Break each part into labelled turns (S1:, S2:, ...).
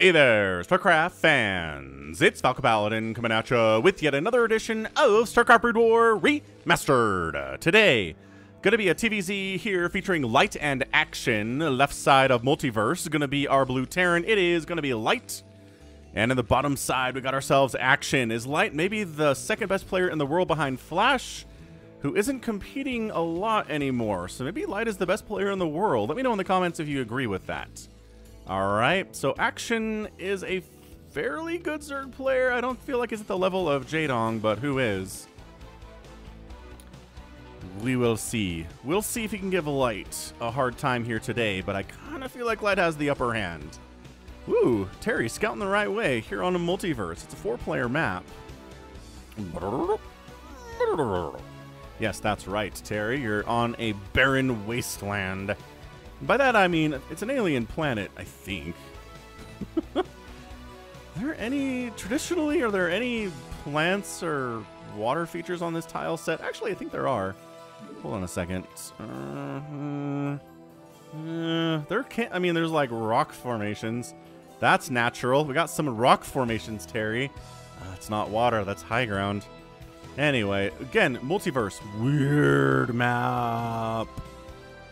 S1: Hey there, StarCraft fans! It's Falcon Paladin coming at you with yet another edition of StarCraft Brood War Remastered. Today, gonna be a TVZ here featuring light and action. Left side of Multiverse is gonna be our blue Terran. It is gonna be light. And in the bottom side, we got ourselves action. Is light maybe the second best player in the world behind Flash, who isn't competing a lot anymore? So maybe light is the best player in the world. Let me know in the comments if you agree with that. Alright, so action is a fairly good Zerg player. I don't feel like he's at the level of Jaedong, but who is? We will see. We'll see if he can give light a hard time here today, but I kind of feel like light has the upper hand. Ooh, Terry scouting the right way here on a Multiverse. It's a 4-player map. Yes, that's right, Terry. You're on a barren wasteland. By that I mean, it's an alien planet, I think. Are there any plants or water features on this tile set? Actually, I think there are. Hold on a second. There's like rock formations. That's natural. We got some rock formations, Terry. It's not water, that's high ground. Anyway, again, Multiverse. Weird map.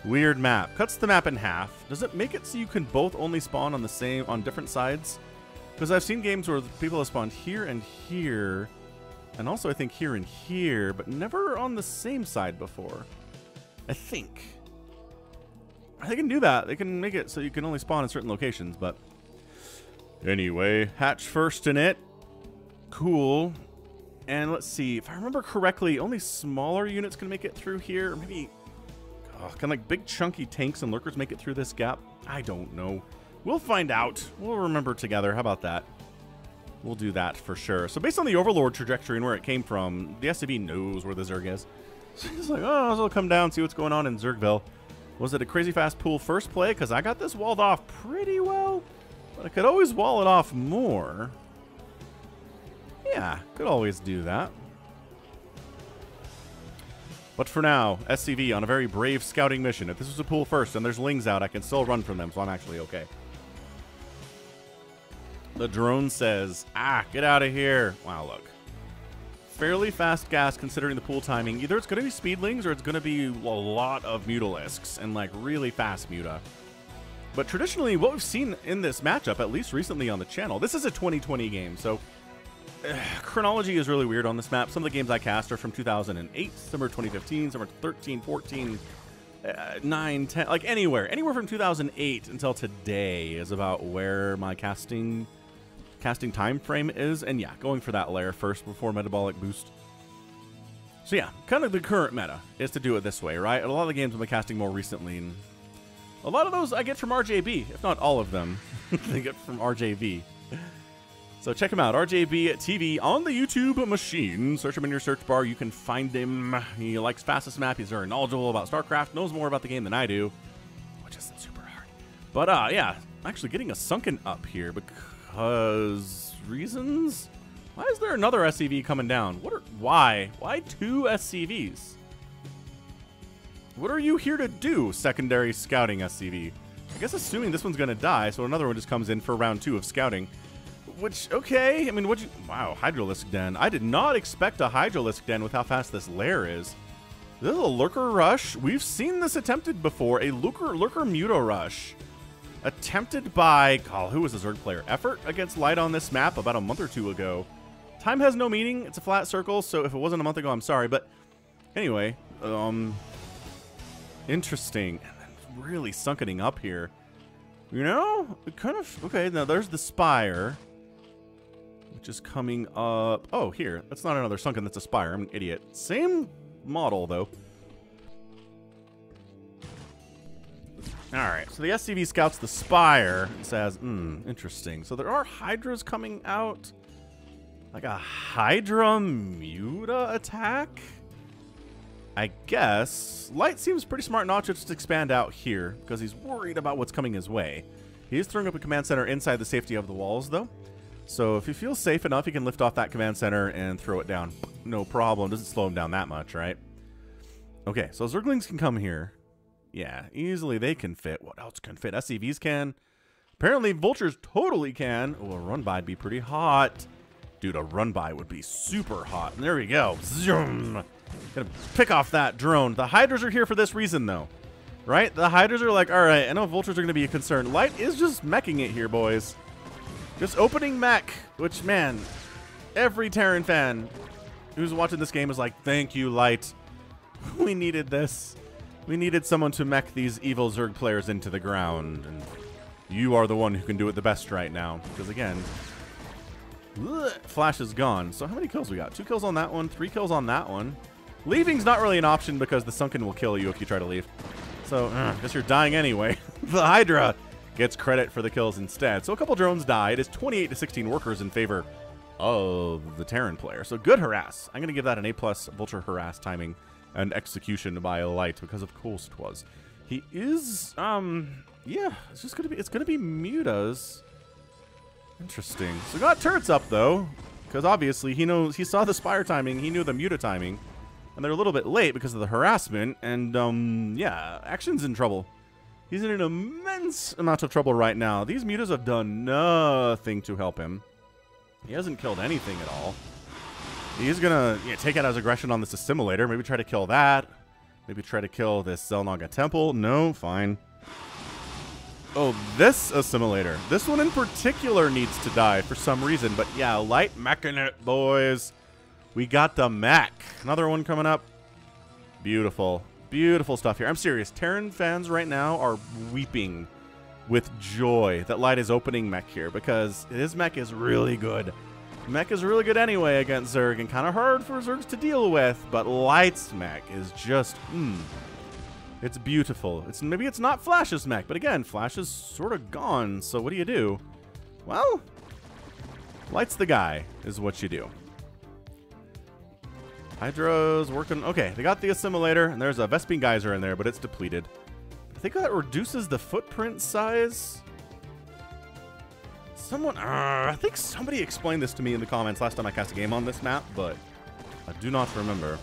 S1: Weird map. Cuts the map in half. Does it make it so you can both only spawn on different sides? Because I've seen games where people have spawned here and here, and also I think here and here, but never on the same side before. I think. They can do that. They can make it so you can only spawn in certain locations, but anyway, hatch first in it. Cool. And let's see, if I remember correctly, only smaller units can make it through here. Or maybe can like big chunky tanks and lurkers make it through this gap? I don't know. We'll find out. We'll remember together. How about that? We'll do that for sure. So based on the Overlord trajectory and where it came from, the SCV knows where the Zerg is. So he's like, oh, I'll come down, see what's going on in Zergville. Was it a crazy fast pool first play? Because I got this walled off pretty well, but I could always wall it off more. Yeah, could always do that. But for now, SCV on a very brave scouting mission. If this was a pool first and there's lings out, I can still run from them, so I'm actually okay. The drone says, get out of here. Wow, look. Fairly fast gas considering the pool timing. Either it's going to be speedlings or it's going to be a lot of mutalisks and like really fast muta. But traditionally, what we've seen in this matchup, at least recently on the channel, this is a 2020 game, so chronology is really weird on this map. Some of the games I cast are from 2008, some are 2015, some are 13, 14, 9, 10, like anywhere from 2008 until today is about where my casting time frame is. And yeah, going for that layer first before metabolic boost. So yeah, kind of the current meta is to do it this way, right? A lot of the games I've been casting more recently, and a lot of those I get from RJB, if not all of them, they get from RJB. So check him out, RJB TV on the YouTube machine. Search him in your search bar. You can find him. He likes fastest map. He's very knowledgeable about StarCraft. Knows more about the game than I do, which isn't super hard. But yeah, actually getting a sunken up here because reasons. Why is there another SCV coming down? Why? Why 2 SCVs? What are you here to do, secondary scouting SCV? I guess assuming this one's gonna die, so another one just comes in for round 2 of scouting. Which, okay, I mean, wow, Hydralisk Den. I did not expect a Hydralisk Den with how fast this lair is. This is a Lurker Rush. We've seen this attempted before. A Lurker Muta Rush. Attempted by, who was the Zerg player? Effort against Light on this map about a month or 2 ago. Time has no meaning. It's a flat circle, so if it wasn't a month ago, I'm sorry. But anyway, interesting. And then really sunkening up here. You know, kind of, okay, now there's the Spire, which is coming up. Oh, here. That's not another sunken. That's a spire. I'm an idiot. Same model, though. Alright, so the SCV scouts the spire and says, interesting. So there are Hydras coming out. Like a Hydra Muta attack? I guess. Light seems pretty smart not to just expand out here, because he's worried about what's coming his way. He is throwing up a command center inside the safety of the walls, though. So if he feels safe enough, he can lift off that command center and throw it down. No problem. Doesn't slow him down that much, right? Okay, so Zerglings can come here. Yeah, easily they can fit. What else can fit? SCVs can. Apparently, vultures totally can. Oh, a run by'd be pretty hot. Dude, a run by would be super hot. And there we go. Zoom. Gonna pick off that drone. The hydras are here for this reason, though. Right? The hydras are like, all right, I know vultures are going to be a concern. Light is just meching it here, boys. Just opening mech, which, man, every Terran fan who's watching this game is like, thank you, Light. We needed this. We needed someone to mech these evil Zerg players into the ground. And you are the one who can do it the best right now. Because, again, Flash is gone. So how many kills we got? 2 kills on that one, 3 kills on that one. Leaving's not really an option because the Sunken will kill you if you try to leave. So, I guess you're dying anyway. The Hydra gets credit for the kills instead. So a couple drones died. It's 28 to 16 workers in favor of the Terran player. So good harass. I'm going to give that an A+ Vulture harass timing and execution by Light because of course it was. He is, yeah, it's just going to be mutas. Interesting. So got turrets up though, because obviously he saw the Spire timing, he knew the muta timing. And they're a little bit late because of the harassment. And, yeah, Action's in trouble. He's in an immense amount of trouble right now. These mutas have done nothing to help him. He hasn't killed anything at all. He's going to take out his aggression on this assimilator. Maybe try to kill that. Maybe try to kill this Zelnaga Temple. No, fine. Oh, this assimilator. This one in particular needs to die for some reason. But, yeah, Light meching it, boys. We got the mech. Another one coming up. Beautiful. Beautiful stuff here. I'm serious. Terran fans right now are weeping with joy that Light is opening mech here because his mech is really good. Mech is really good anyway against Zerg and kind of hard for Zergs to deal with, but Light's mech is just, it's beautiful. Maybe it's not Flash's mech, but again, Flash is sort of gone, so what do? Well, Light's the guy is what you do. Hydra's working. Okay, they got the assimilator, and there's a Vespene Geyser in there, but it's depleted. I think that reduces the footprint size. I think somebody explained this to me in the comments last time I cast a game on this map, but I do not remember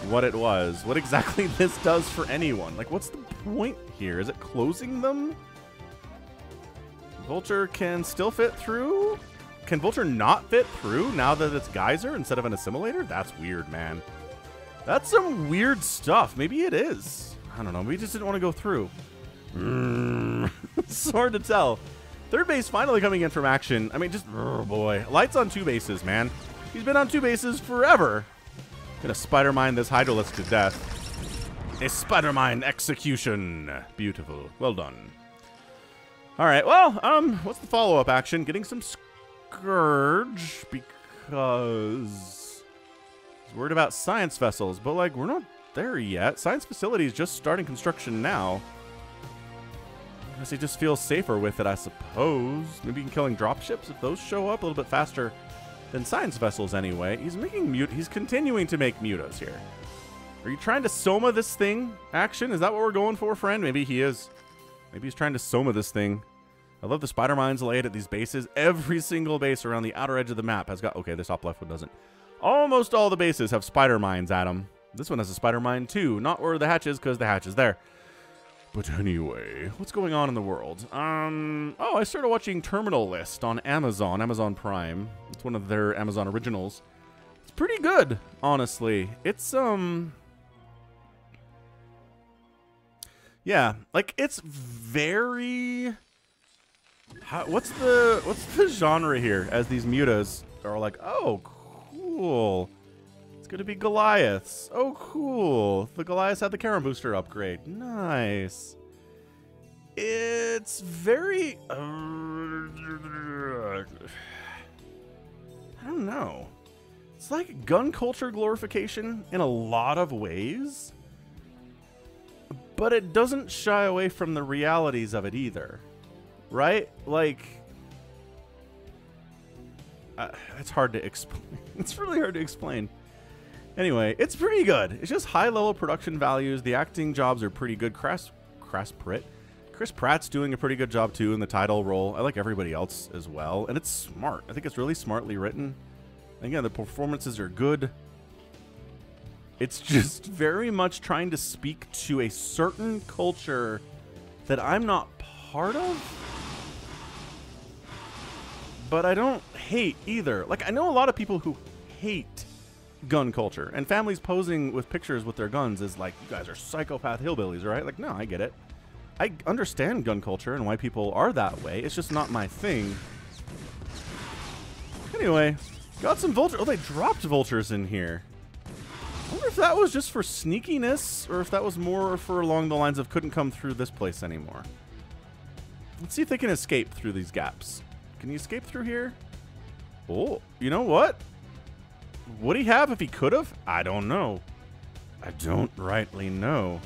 S1: what it was. What exactly this does for anyone. Like, what's the point here? Is it closing them? Vulture can still fit through? Can Vulture not fit through now that it's Geyser instead of an assimilator? That's weird, man. That's some weird stuff. Maybe it is. I don't know. We just didn't want to go through. It's hard to tell. Third base finally coming in from Action. I mean, just, oh boy. Light's on 2 bases, man. He's been on 2 bases forever. Gonna Spider Mine this Hydralisk to death. A Spider Mine execution. Beautiful. Well done. All right. Well, what's the follow-up action? Getting some Scourge because he's worried about science vessels, but like we're not there yet. Science facility is just starting construction now. I guess he just feels safer with it, I suppose. Maybe killing dropships if those show up a little bit faster than science vessels anyway. He's continuing to make mutas here. Are you trying to Soma this thing? Action? Is that what we're going for, friend? Maybe he is. Maybe he's trying to Soma this thing. I love the spider mines laid at these bases. Every single base around the outer edge of the map has got... Okay, this top left one doesn't. Almost all the bases have spider mines at them. This one has a spider mine too. Not where the hatch is because the hatch is there. But anyway, what's going on in the world? Oh, I started watching Terminal List on Amazon Prime. It's one of their Amazon originals. It's pretty good, honestly. It's, yeah, like, it's very... what's the genre here as these mutas are like, oh, cool. It's going to be Goliaths. Oh, cool. The Goliaths had the Charon Booster upgrade. Nice. It's very... I don't know. It's like gun culture glorification in a lot of ways. But it doesn't shy away from the realities of it either. Right? Like... it's hard to explain. It's really hard to explain. Anyway, it's pretty good. It's just high-level production values. The acting jobs are pretty good. Chris Pratt's doing a pretty good job, too, in the title role. I like everybody else as well. And it's smart. I think it's really smartly written. And again, the performances are good. It's just very much trying to speak to a certain culture that I'm not part of. but I don't hate either. Like, I know a lot of people who hate gun culture, and families posing with pictures with their guns is like, you guys are psychopath hillbillies, right? Like, no, I get it. I understand gun culture and why people are that way. It's just not my thing. Anyway, got some vultures. Oh, they dropped vultures in here. I wonder if that was just for sneakiness, or if that was more for along the lines of couldn't come through this place anymore. Let's see if they can escape through these gaps. Can you escape through here? Oh, you know what? Would he have if he could have? I don't know. I don't rightly know.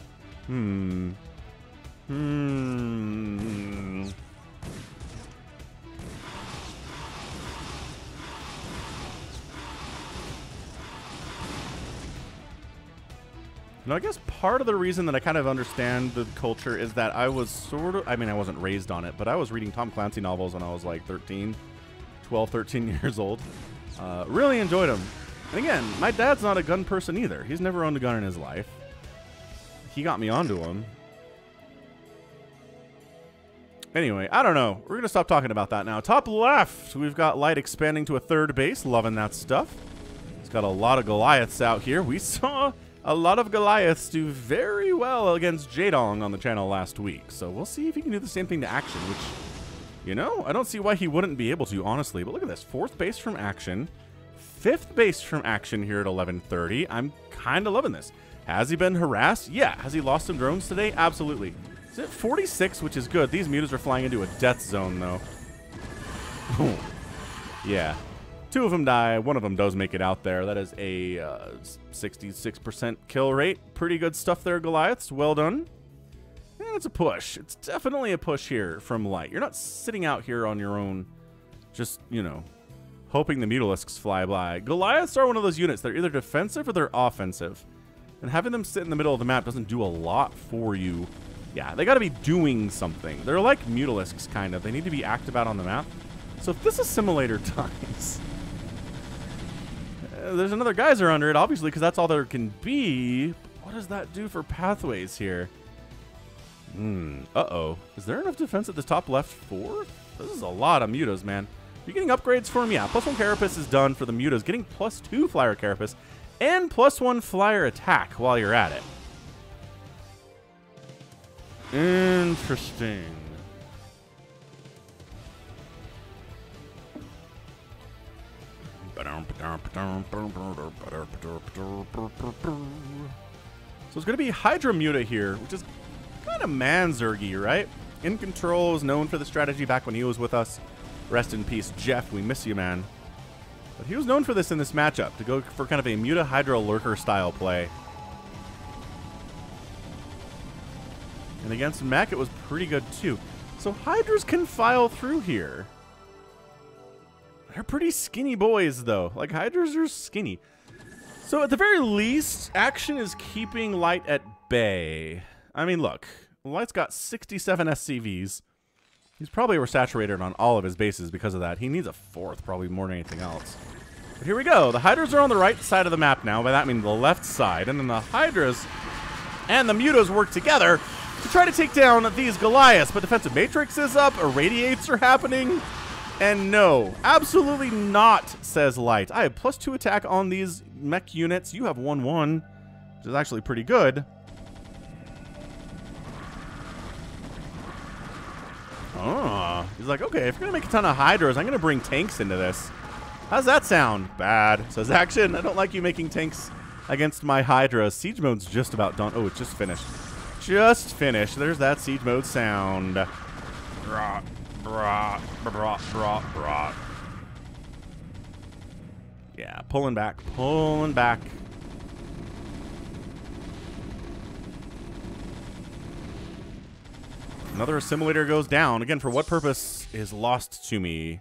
S1: Now, I guess part of the reason that I kind of understand the culture is that I was sort of, I mean, I wasn't raised on it, but I was reading Tom Clancy novels when I was like 13 years old. Really enjoyed them. And again, my dad's not a gun person either. He's never owned a gun in his life. He got me onto them. Anyway, I don't know. We're going to stop talking about that now. Top left, we've got Light expanding to a third base. Loving that stuff. He's got a lot of Goliaths out here. We saw a lot of Goliaths do very well against Jadong on the channel last week. So we'll see if he can do the same thing to Action, which, you know, I don't see why he wouldn't be able to, honestly. But look at this. 4th base from Action. 5th base from Action here at 11:30. I'm kind of loving this. Has he been harassed? Yeah. Has he lost some drones today? Absolutely. Is it 46, which is good. These mutas are flying into a death zone, though. Yeah. 2 of them die. 1 of them does make it out there. That is a 66% kill rate. Pretty good stuff there, Goliaths. Well done. And it's a push. It's definitely a push here from Light. You're not sitting out here on your own, just, you know, hoping the Mutalisks fly by. Goliaths are one of those units. They're either defensive or they're offensive. And having them sit in the middle of the map doesn't do a lot for you. Yeah, they got to be doing something. They're like Mutalisks, kind of. They need to be active out on the map. So if this is simulator times, there's another geyser under it, obviously, because that's all there can be. What does that do for pathways here? Uh-oh. Is there enough defense at the top left for? This is a lot of mutas, man. Are you getting upgrades for him? Yeah, +1 Carapace is done for the mutas. Getting +2 Flyer Carapace and +1 Flyer Attack while you're at it. Interesting. So it's going to be Hydra Muta here, which is kind of Manzurgy, right? In Control is known for the strategy back when he was with us. Rest in peace, Jeff. We miss you, man. But he was known for this in this matchup, to go for kind of a Muta Hydra Lurker style play. And against Mech, it was pretty good too. So Hydras can file through here. They're pretty skinny boys, though. Like, Hydras are skinny. So at the very least, Action is keeping Light at bay. I mean, look. Light's got 67 SCVs. He's probably oversaturated on all of his bases because of that. He needs a 4th, probably more than anything else. But here we go. The Hydras are on the right side of the map now. By that I mean the left side. And then the Hydras and the Mutas work together to try to take down these Goliaths. But Defensive Matrix is up. Irradiates are happening. And no, absolutely not, says Light. I have +2 attack on these mech units. You have 1/1, which is actually pretty good. Oh, he's like, okay, if you're going to make a ton of Hydras, I'm going to bring tanks into this. How's that sound? Bad, says Action. I don't like you making tanks against my Hydras. Siege mode's just about done. Oh, it's just finished. Just finished. There's that siege mode sound. Brah, brah, brah, brah, brah. Yeah, pulling back, pulling back. Another assimilator goes down. Again, for what purpose is lost to me.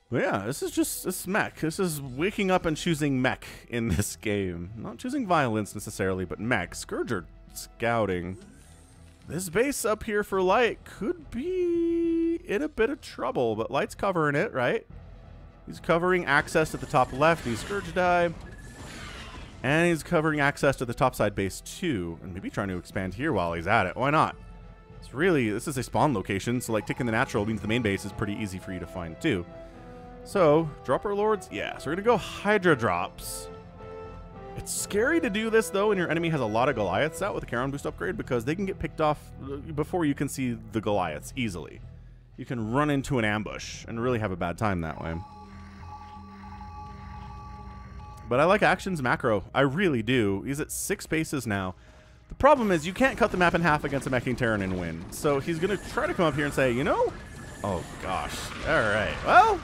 S1: But yeah, this is mech. This is waking up and choosing mech in this game. Not choosing violence necessarily, but mech. Scourger scouting. This base up here for Light could be in a bit of trouble, but Light's covering it, right? He's covering access to the top left. He's Scourge die. And he's covering access to the topside base too. And maybe trying to expand here while he's at it. Why not? It's really, this is a spawn location, so like taking the natural means the main base is pretty easy for you to find too. So, dropper lords? Yeah, so we're gonna go Hydra drops. It's scary to do this though when your enemy has a lot of Goliaths out with a Charon boost upgrade, because they can get picked off before you can see the Goliaths easily. You can run into an ambush and really have a bad time that way. But I like Action's macro. I really do. He's at 6 bases now. The problem is you can't cut the map in half against a Meching Terran and win. So he's going to try to come up here and say, you know? Oh, gosh. All right. Well,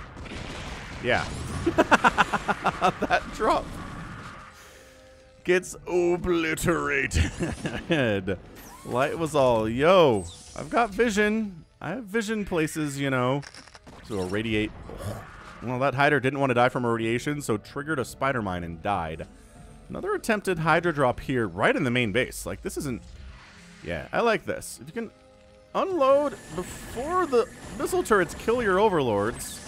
S1: yeah. That drop gets obliterated. Light was all, yo, I've got vision. I have vision places, you know. So irradiate. Well, that Hydra didn't want to die from irradiation, so triggered a spider mine and died. Another attempted Hydra drop here, right in the main base. Like, this isn't... Yeah, I like this. If you can unload before the missile turrets kill your overlords.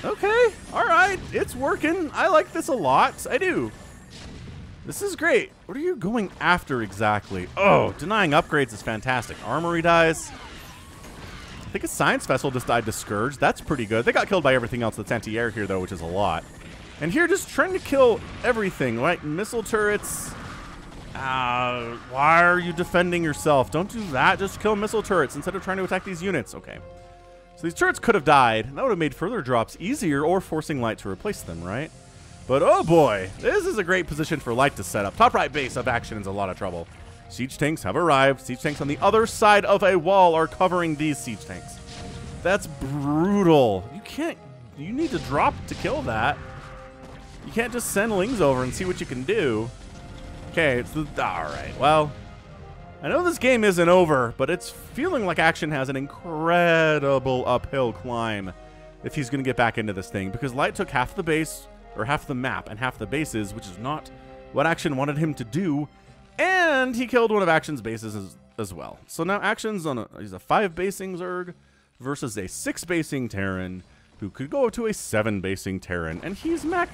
S1: Okay, alright, it's working. I like this a lot. I do. This is great. What are you going after exactly? Oh, denying upgrades is fantastic. Armory dies. I think a Science Vessel just died to Scourge. That's pretty good. They got killed by everything else that's anti-air here, though, which is a lot. And here, just trying to kill everything, right? Missile turrets. Why are you defending yourself? Don't do that. Just kill missile turrets instead of trying to attack these units. Okay. So these turrets could have died. That would have made further drops easier, or forcing Light to replace them, right? But oh boy, this is a great position for Light to set up. Top right base of Action is a lot of trouble. Siege tanks have arrived. Siege tanks on the other side of a wall are covering these siege tanks. That's brutal. You need to drop to kill that. You can't just send Lings over and see what you can do. Okay, alright, well, I know this game isn't over, but it's feeling like Action has an incredible uphill climb if he's going to get back into this thing, because Light took half the base, or half the map and half the bases, which is not what Action wanted him to do. And he killed one of Action's bases as well. So now Action's on he's a 5 basing Zerg versus a 6 basing Terran who could go to a 7 basing Terran. And he's mech,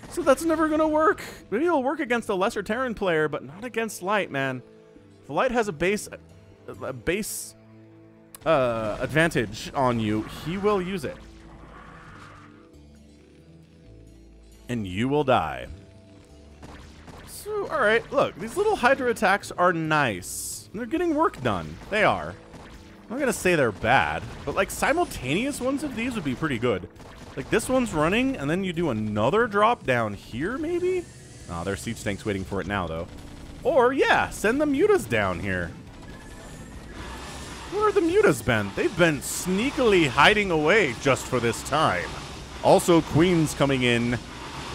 S1: so that's never going to work. Maybe it'll work against a lesser Terran player, but not against Light, man. If Light has a base advantage on you, he will use it. And you will die. So, alright, look, these little Hydra attacks are nice. They're getting work done. They are. I'm not gonna say they're bad, but like simultaneous ones of these would be pretty good. Like this one's running, and then you do another drop down here, maybe? Oh, there's siege tanks waiting for it now, though. Or, yeah, send the mutas down here. Where are the mutas been? They've been sneakily hiding away just for this time. Also, Queen's coming in.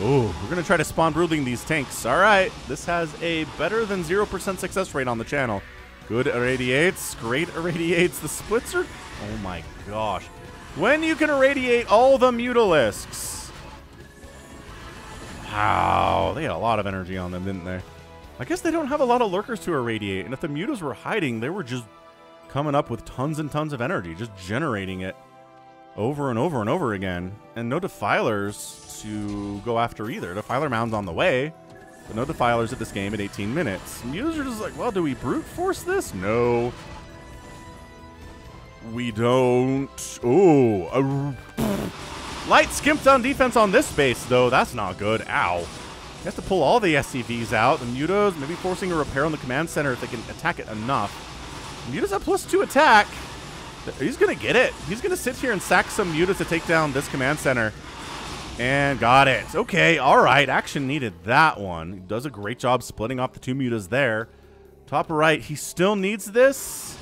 S1: Oh, we're going to try to spawn brooding these tanks. All right, this has a better than 0% success rate on the channel. Good irradiates, great irradiates. The splits are... Oh my gosh. When you can irradiate all the Mutalisks. Wow, they had a lot of energy on them, didn't they? I guess they don't have a lot of lurkers to irradiate, and if the mutas were hiding, they were just coming up with tons and tons of energy, just generating it over and over and over again. And no defilers to go after either. Defiler mound's on the way, but no defilers at this game at 18 minutes. Mutas are just like, well, do we brute force this? No. We don't. Oh, Light skimped on defense on this base, though. That's not good. Ow. You have to pull all the SCVs out. The mutas, maybe forcing a repair on the command center if they can attack it enough. The mutas have +2 attack. He's going to get it. He's going to sit here and sack some mutas to take down this command center. And got it. Okay, all right. Action needed that one. He does a great job splitting off the 2 mutas there. Top right, he still needs this.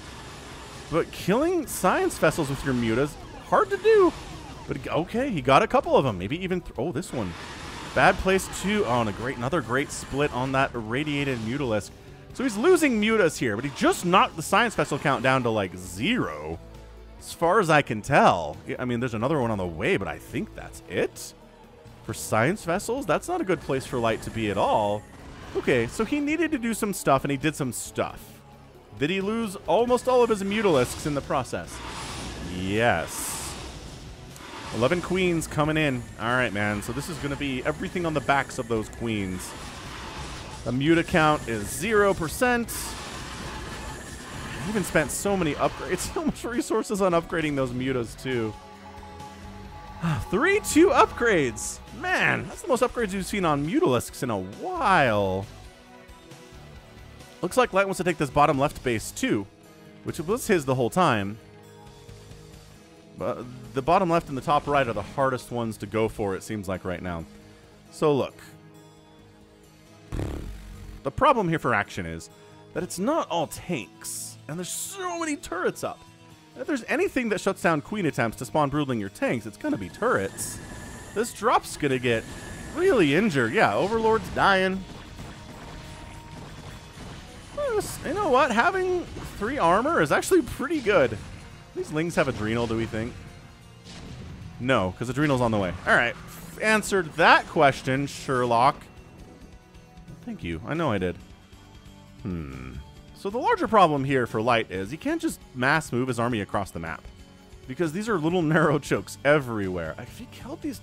S1: But killing science vessels with your mutas, hard to do. But okay, he got a couple of them. Maybe even... oh, this one. Bad place too. Oh, and another great split on that irradiated mutalisk. So he's losing mutas here, but he just knocked the science vessel count down to like 0. As far as I can tell. I mean, there's another one on the way, but I think that's it. For science vessels, that's not a good place for Light to be at all. Okay, so he needed to do some stuff, and he did some stuff. Did he lose almost all of his mutalisks in the process? Yes. 11 queens coming in. All right, man. So this is going to be everything on the backs of those queens. The muta count is 0%. even spent so many upgrades, so much resources on upgrading those mutas too. 3-2 upgrades. Man, that's the most upgrades we've seen on Mutalisks in a while. Looks like Light wants to take this bottom left base too, which was his the whole time. But the bottom left and the top right are the hardest ones to go for, it seems like right now. So look. The problem here for Action is that it's not all tanks, and there's so many turrets up. If there's anything that shuts down queen attempts to spawn Broodling your tanks, it's going to be turrets. This drop's going to get really injured. Yeah, Overlord's dying. You know what? Having 3 armor is actually pretty good. These Lings have Adrenal, do we think? No, because Adrenal's on the way. All right. Answered that question, Sherlock. Thank you. I know I did. So the larger problem here for Light is he can't just mass move his army across the map, because these are little narrow chokes everywhere. If he killed these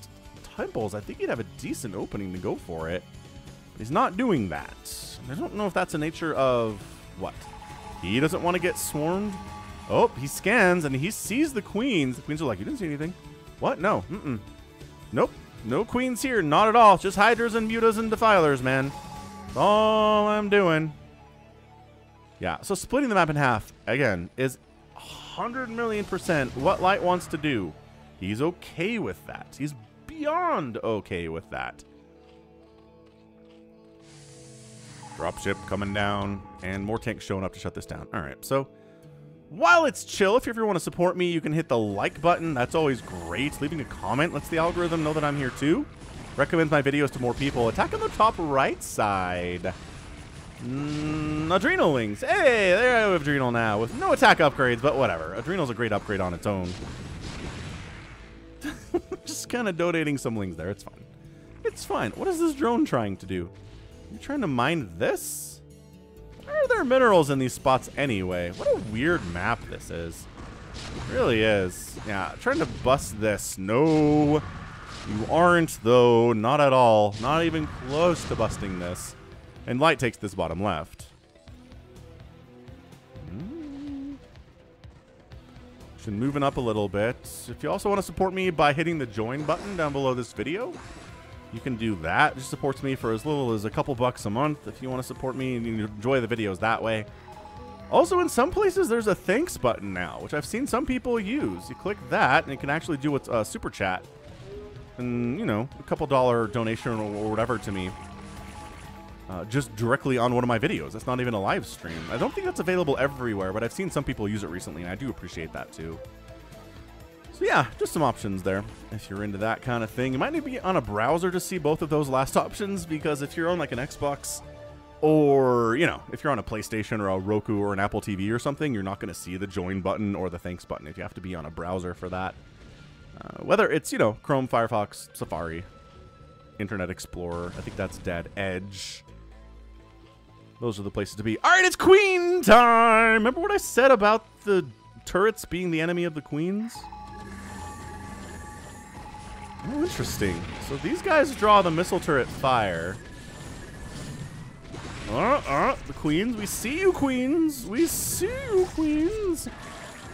S1: temples, I think he'd have a decent opening to go for it. But he's not doing that. I don't know if that's a nature of what? He doesn't want to get swarmed. Oh, he scans and he sees the queens. The queens are like, you didn't see anything. What? No. Nope. No queens here. Not at all. Just hydras and mutas and defilers, man. That's all I'm doing. Yeah, so splitting the map in half, again, is 100,000,000% what Light wants to do. He's okay with that. He's beyond okay with that. Dropship coming down, and more tanks showing up to shut this down. All right, so while it's chill, if you ever want to support me, you can hit the like button. That's always great. Leaving a comment lets the algorithm know that I'm here too. Recommend my videos to more people. Attack on the top right side. Adrenal Lings. Hey, there I have Adrenal now with no attack upgrades, but whatever. Adrenal's a great upgrade on its own. Just kind of donating some Lings there. It's fine. It's fine. What is this drone trying to do? You trying to mine this? Why are there minerals in these spots anyway? What a weird map this is. It really is. Yeah, trying to bust this. No, you aren't, though. Not at all. Not even close to busting this. And Light takes this bottom left. Moving up a little bit. If you also want to support me by hitting the join button down below this video, you can do that. It just supports me for as little as a couple bucks a month if you want to support me and you enjoy the videos that way. Also, in some places, there's a thanks button now, which I've seen some people use. You click that, and it can actually do what's a super chat. And, you know, a couple dollar donation or whatever to me. Just directly on one of my videos. That's not even a live stream. I don't think that's available everywhere, but I've seen some people use it recently, and I do appreciate that too. So yeah, just some options there if you're into that kind of thing. You might need to be on a browser to see both of those last options, because if you're on like an Xbox or, you know, if you're on a PlayStation or a Roku or an Apple TV or something, you're not going to see the join button or the thanks button if you have to be on a browser for that. Whether it's, you know, Chrome, Firefox, Safari, Internet Explorer, I think that's dead. Edge. Those are the places to be. All right, it's queen time. Remember what I said about the turrets being the enemy of the queens? Oh, interesting. So these guys draw the missile turret fire. The queens. We see you, queens. We see you, queens.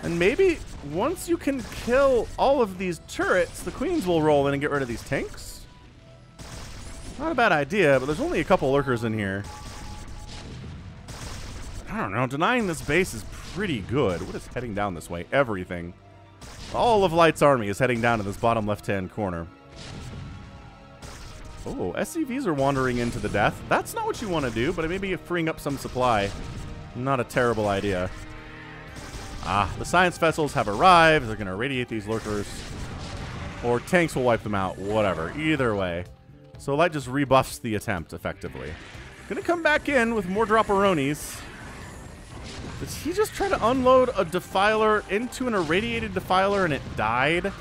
S1: And maybe once you can kill all of these turrets, the queens will roll in and get rid of these tanks. Not a bad idea, but there's only a couple lurkers in here. I don't know. Denying this base is pretty good. What is heading down this way? Everything. All of Light's army is heading down to this bottom left-hand corner. Oh, SCVs are wandering into the death. That's not what you want to do, but it may be freeing up some supply. Not a terrible idea. Ah, the science vessels have arrived. They're going to irradiate these lurkers. Or tanks will wipe them out. Whatever. Either way. So Light just rebuffs the attempt, effectively. Gonna come back in with more dropperonis. Did he just try to unload a defiler into an irradiated defiler and it died?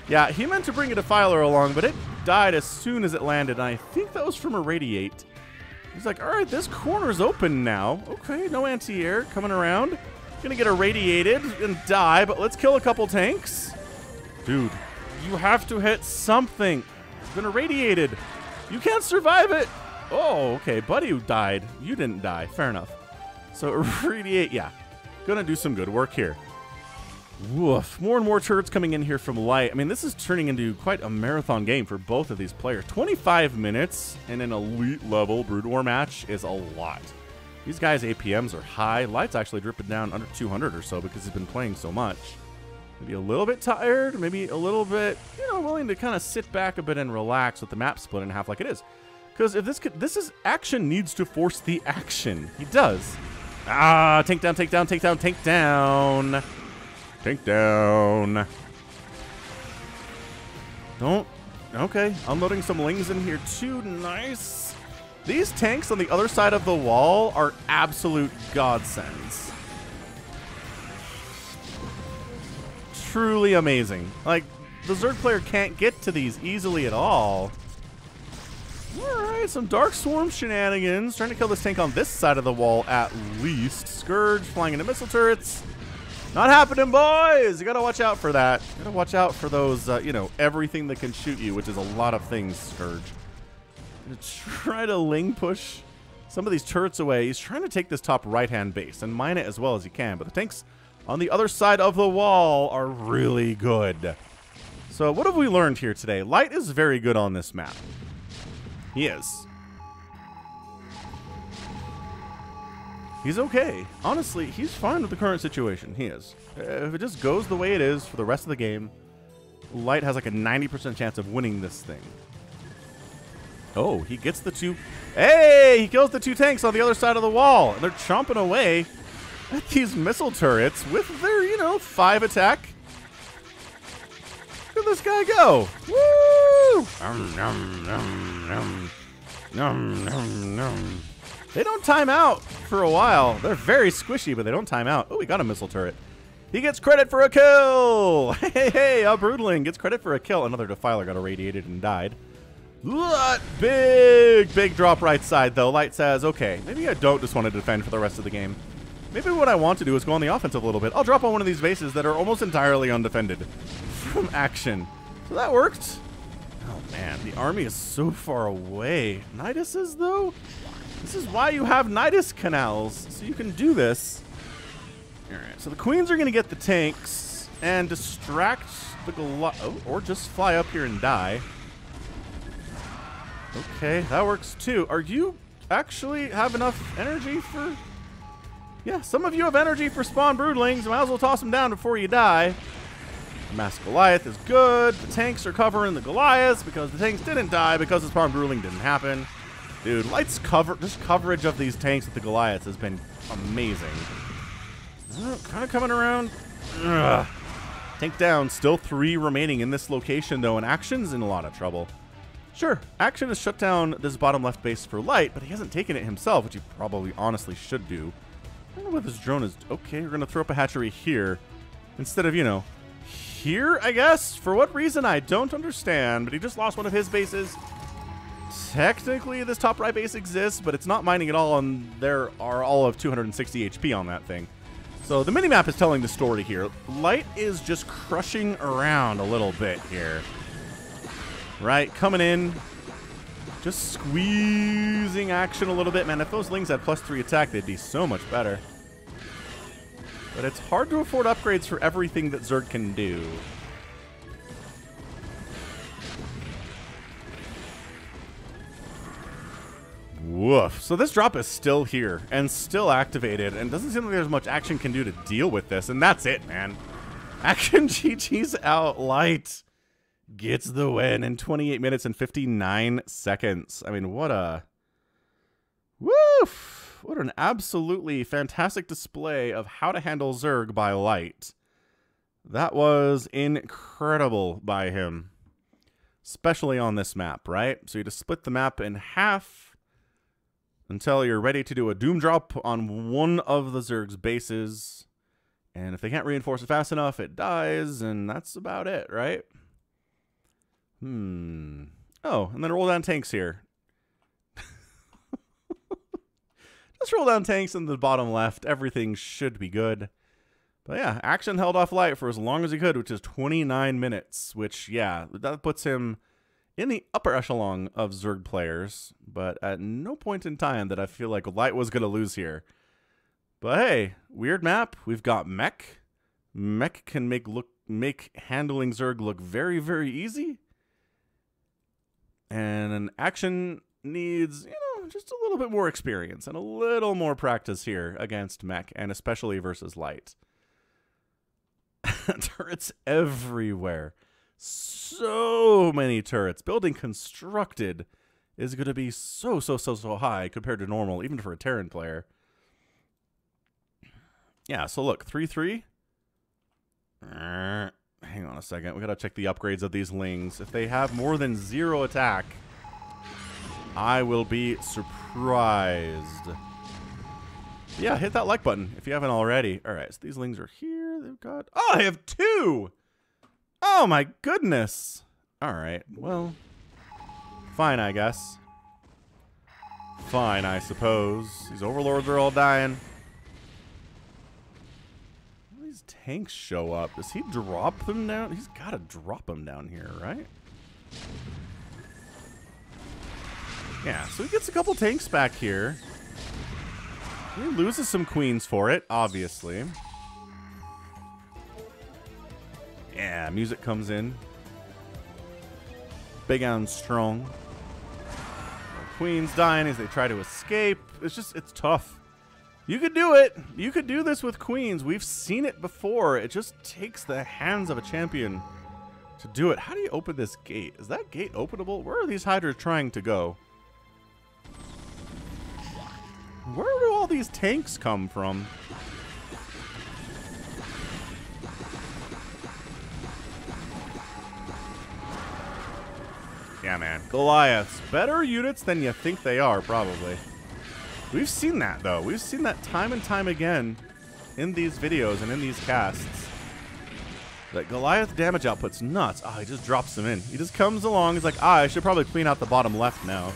S1: Yeah, he meant to bring a defiler along, but it died as soon as it landed, and I think that was from irradiate. He's like, all right, this corner's open now. Okay, no anti-air coming around. Gonna get irradiated and die, but let's kill a couple tanks. Dude, you have to hit something. It's been irradiated. You can't survive it. Oh, okay, buddy died. You didn't die. Fair enough. So irradiate, yeah. Gonna do some good work here. Woof. More and more turrets coming in here from Light. I mean, this is turning into quite a marathon game for both of these players. 25 minutes in an elite level Brood War match is a lot. These guys' APMs are high. Light's actually dripping down under 200 or so because he's been playing so much. Maybe a little bit tired, maybe a little bit, you know, willing to kind of sit back a bit and relax with the map split in half like it is. Because if this is action needs to force the action. He does. Ah, take down, take down, take down, take down. Take down. Don't. Okay, unloading some lings in here too. Nice. These tanks on the other side of the wall are absolute godsends. Truly amazing. Like, the Zerg player can't get to these easily at all. Alright, some Dark Swarm shenanigans. Trying to kill this tank on this side of the wall at least. Scourge flying into missile turrets. Not happening, boys! You gotta watch out for that. You gotta watch out for those, you know, everything that can shoot you, which is a lot of things, Scourge. Gonna try to ling push some of these turrets away. He's trying to take this top right-hand base and mine it as well as he can, but the tanks on the other side of the wall are really good. So what have we learned here today? Light is very good on this map. He is. He's okay. Honestly, he's fine with the current situation. He is. If it just goes the way it is for the rest of the game, Light has like a 90% chance of winning this thing. Oh, he gets the two. Hey, he kills the two tanks on the other side of the wall. And they're chomping away at these missile turrets with their, you know, 5 attack. Look at this guy go. Woo! They don't time out for a while. They're very squishy, but they don't time out. Oh, we got a missile turret. He gets credit for a kill. Hey, a Broodling gets credit for a kill. Another Defiler got irradiated and died. Big drop right side, though. Light says, okay, maybe I don't just want to defend for the rest of the game. Maybe what I want to do is go on the offensive a little bit. I'll drop on one of these bases that are almost entirely undefended from action. So that worked. Oh, man, the army is so far away. Nidus's, though? This is why you have Nidus canals, so you can do this. All right, so the queens are going to get the tanks and distract the Goliath, or just fly up here and die. Okay, that works too. Are you actually have enough energy for... Yeah, some of you have energy for spawn broodlings. Might as well toss them down before you die. Mass Goliath is good. The tanks are covering the Goliaths because the tanks didn't die because the spawn broodling didn't happen. Dude, Light's coverage of these tanks with the Goliaths has been amazing. Kind of coming around. Ugh. Tank down. Still 3 remaining in this location, though, and Action's in a lot of trouble. Sure, Action has shut down this bottom left base for Light, but he hasn't taken it himself, which he probably honestly should do. I don't know what this drone is. Okay, we're going to throw up a hatchery here instead of, you know, here, I guess? For what reason, I don't understand, but he just lost one of his bases. Technically, this top right base exists, but it's not mining at all, and there are all of 260 HP on that thing. So the minimap is telling the story here. Light is just crushing around a little bit here. Right, coming in, just squeezing Action a little bit. Man, if those lings had +3 attack, they'd be so much better. But it's hard to afford upgrades for everything that Zerg can do. Woof. So this drop is still here and still activated, and doesn't seem like there's much Action can do to deal with this, and that's it, man. Action GG's out. Light gets the win in 28 minutes and 59 seconds. I mean, what a... Woof! What an absolutely fantastic display of how to handle Zerg by Light. That was incredible by him. Especially on this map, right? So you just split the map in half until you're ready to do a Doom Drop on one of the Zerg's bases. And if they can't reinforce it fast enough, it dies, and that's about it, right? Oh, and then roll down tanks here. Just roll down tanks in the bottom left. Everything should be good. But yeah, Action held off Light for as long as he could, which is 29 minutes. Which, yeah, that puts him in the upper echelon of Zerg players. But at no point in time that I feel like Light was going to lose here. But hey, weird map. We've got mech. Mech can make handling Zerg look very, very easy. And an action needs, just a little bit more experience and a little more practice here against mech, and especially versus light. Turrets everywhere. So many turrets. Building constructed is going to be so high compared to normal, even for a Terran player. Yeah, so look, 3-3. Hang on a second. We got to check the upgrades of these lings. If they have more than 0 attack, I will be surprised. Yeah, hit that like button if you haven't already. All right, so these lings are here. They've got... Oh, I have 2! Oh, my goodness. All right, well, fine, I guess. Fine, I suppose. These overlords are all dying. These tanks show up. Does he drop them down? He's got to drop them down here, right? Yeah, so he gets a couple tanks back here. He loses some queens for it, obviously. Yeah, music comes in. Big and strong. Queens dying as they try to escape. It's tough. You could do it. You could do this with queens. We've seen it before. It just takes the hands of a champion to do it. How do you open this gate? Is that gate openable? Where are these hydras trying to go? Where do all these tanks come from? Yeah, man. Goliaths. Better units than you think they are, probably. We've seen that, though. We've seen that time and time again in these videos and in these casts. That Goliath damage output's nuts. Oh, he just drops them in. He just comes along. He's like, I should probably clean out the bottom left now.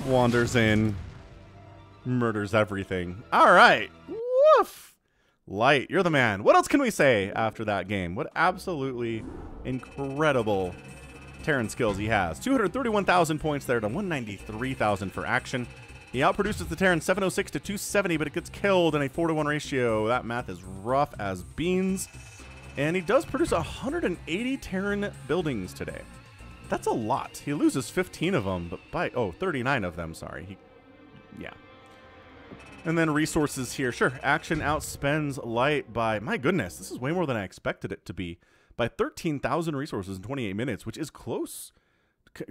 S1: Wanders in. Murders everything. All right. Woof. Light, you're the man. What else can we say after that game? What absolutely incredible Terran skills he has. 231,000 points there to 193,000 for action. He outproduces the Terran 706 to 270, but it gets killed in a 4-to-1 ratio. That math is rough as beans. And he does produce 180 Terran buildings today. That's a lot. He loses 15 of them, but by 39 of them, sorry. Yeah. And then resources here. Sure, action outspends light by, my goodness, this is way more than I expected it to be, by 13,000 resources in 28 minutes, which is close to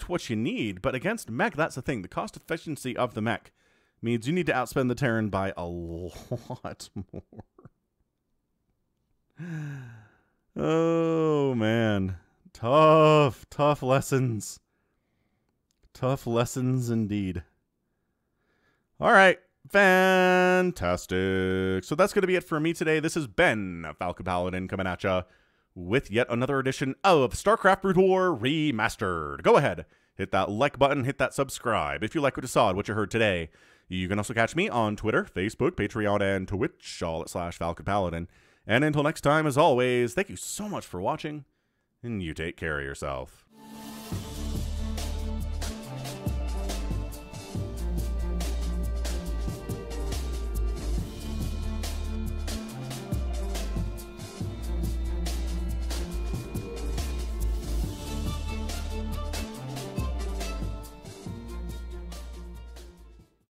S1: what you need. But against mech, that's the thing. The cost efficiency of the mech means you need to outspend the Terran by a lot more. Oh, man. Tough lessons. Tough lessons indeed. All right. Fantastic. So that's going to be it for me today. This has been Falcon Paladin coming at ya with yet another edition of StarCraft Brood War Remastered. Go ahead, hit that like button, hit that subscribe if you like what you saw and what you heard today. You can also catch me on Twitter, Facebook, Patreon, and Twitch, all at /Falcon Paladin. And until next time, as always, thank you so much for watching, and you take care of yourself.